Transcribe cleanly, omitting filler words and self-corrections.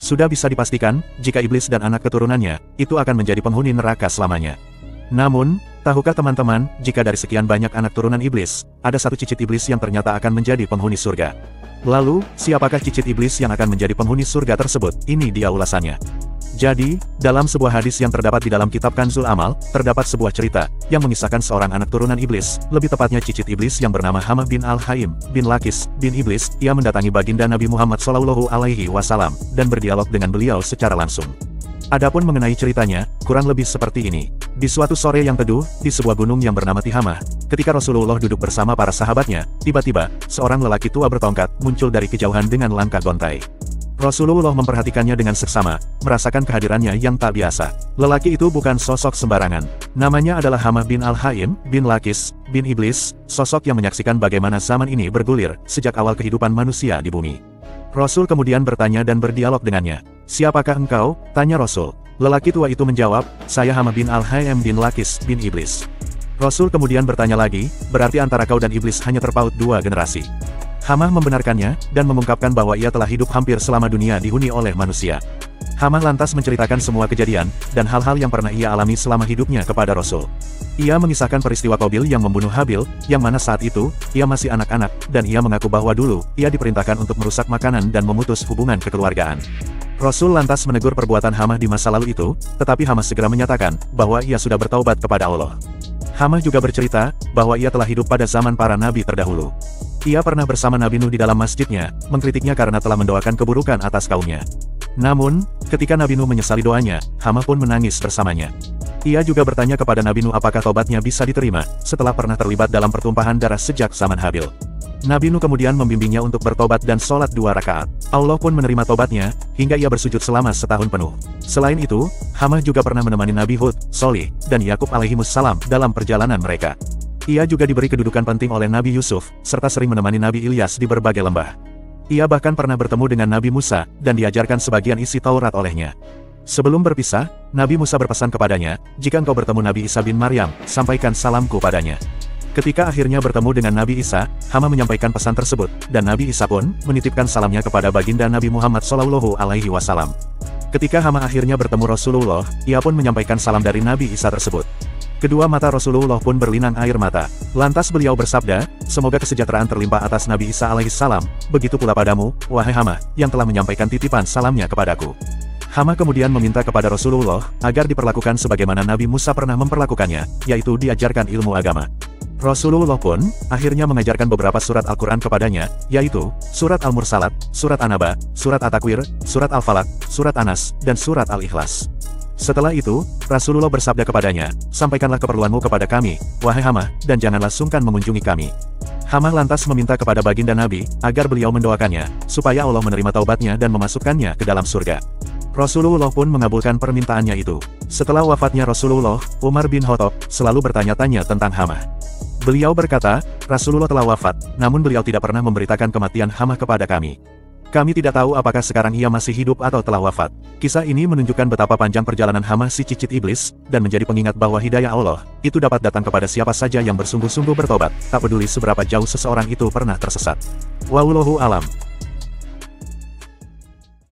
Sudah bisa dipastikan, jika iblis dan anak keturunannya, itu akan menjadi penghuni neraka selamanya. Namun, tahukah teman-teman, jika dari sekian banyak anak turunan iblis, ada satu cicit iblis yang ternyata akan menjadi penghuni surga. Lalu, siapakah cicit iblis yang akan menjadi penghuni surga tersebut? Ini dia ulasannya. Jadi, dalam sebuah hadis yang terdapat di dalam kitab Kanzul Amal, terdapat sebuah cerita, yang mengisahkan seorang anak turunan iblis, lebih tepatnya cicit iblis yang bernama Hamah bin Al-Haim, bin Lakis, bin Iblis, ia mendatangi baginda Nabi Muhammad SAW, dan berdialog dengan beliau secara langsung. Adapun mengenai ceritanya, kurang lebih seperti ini. Di suatu sore yang teduh, di sebuah gunung yang bernama Tihamah, ketika Rasulullah duduk bersama para sahabatnya, tiba-tiba, seorang lelaki tua bertongkat, muncul dari kejauhan dengan langkah gontai. Rasulullah memperhatikannya dengan seksama, merasakan kehadirannya yang tak biasa. Lelaki itu bukan sosok sembarangan. Namanya adalah Hamah bin Al-Haim, bin Lakis, bin Iblis, sosok yang menyaksikan bagaimana zaman ini bergulir, sejak awal kehidupan manusia di bumi. Rasul kemudian bertanya dan berdialog dengannya. "Siapakah engkau?" tanya Rasul. Lelaki tua itu menjawab, "Saya Hamah bin Al-Haim bin Lakis, bin Iblis." Rasul kemudian bertanya lagi, "Berarti antara kau dan iblis hanya terpaut 2 generasi." Hamah membenarkannya, dan mengungkapkan bahwa ia telah hidup hampir selama dunia dihuni oleh manusia. Hamah lantas menceritakan semua kejadian, dan hal-hal yang pernah ia alami selama hidupnya kepada Rasul. Ia mengisahkan peristiwa Qabil yang membunuh Habil, yang mana saat itu, ia masih anak-anak, dan ia mengaku bahwa dulu, ia diperintahkan untuk merusak makanan dan memutus hubungan kekeluargaan. Rasul lantas menegur perbuatan Hamah di masa lalu itu, tetapi Hamah segera menyatakan, bahwa ia sudah bertaubat kepada Allah. Hamah juga bercerita, bahwa ia telah hidup pada zaman para nabi terdahulu. Ia pernah bersama Nabi Nuh di dalam masjidnya, mengkritiknya karena telah mendoakan keburukan atas kaumnya. Namun, ketika Nabi Nuh menyesali doanya, Hamah pun menangis bersamanya. Ia juga bertanya kepada Nabi Nuh apakah tobatnya bisa diterima, setelah pernah terlibat dalam pertumpahan darah sejak zaman Habil. Nabi Nuh kemudian membimbingnya untuk bertobat dan sholat 2 rakaat. Allah pun menerima tobatnya, hingga ia bersujud selama setahun penuh. Selain itu, Hamah juga pernah menemani Nabi Hud, Sholih, dan Yakub alaihimussalam dalam perjalanan mereka. Ia juga diberi kedudukan penting oleh Nabi Yusuf, serta sering menemani Nabi Ilyas di berbagai lembah. Ia bahkan pernah bertemu dengan Nabi Musa, dan diajarkan sebagian isi Taurat olehnya. Sebelum berpisah, Nabi Musa berpesan kepadanya, "Jika engkau bertemu Nabi Isa bin Maryam, sampaikan salamku padanya." Ketika akhirnya bertemu dengan Nabi Isa, Hamah menyampaikan pesan tersebut, dan Nabi Isa pun menitipkan salamnya kepada baginda Nabi Muhammad SAW. Ketika Hamah akhirnya bertemu Rasulullah, ia pun menyampaikan salam dari Nabi Isa tersebut. Kedua mata Rasulullah pun berlinang air mata. Lantas beliau bersabda, "Semoga kesejahteraan terlimpah atas Nabi Isa alaihissalam, begitu pula padamu, wahai Hamah, yang telah menyampaikan titipan salamnya kepadaku." Hamah kemudian meminta kepada Rasulullah, agar diperlakukan sebagaimana Nabi Musa pernah memperlakukannya, yaitu diajarkan ilmu agama. Rasulullah pun, akhirnya mengajarkan beberapa surat Al-Quran kepadanya, yaitu, Surat Al-Mursalat, Surat An-Naba, Surat At-Takwir, Surat Al-Falaq, Surat An-Nas, dan Surat Al-Ikhlas. Setelah itu, Rasulullah bersabda kepadanya, "Sampaikanlah keperluanmu kepada kami, wahai Hamah, dan janganlah sungkan mengunjungi kami." Hamah lantas meminta kepada baginda Nabi, agar beliau mendoakannya, supaya Allah menerima taubatnya dan memasukkannya ke dalam surga. Rasulullah pun mengabulkan permintaannya itu. Setelah wafatnya Rasulullah, Umar bin Khattab selalu bertanya-tanya tentang Hamah. Beliau berkata, "Rasulullah telah wafat, namun beliau tidak pernah memberitakan kematian Hamah kepada kami. Kami tidak tahu apakah sekarang ia masih hidup atau telah wafat." Kisah ini menunjukkan betapa panjang perjalanan Hamah si cicit iblis, dan menjadi pengingat bahwa hidayah Allah, itu dapat datang kepada siapa saja yang bersungguh-sungguh bertobat, tak peduli seberapa jauh seseorang itu pernah tersesat. Wallahu alam.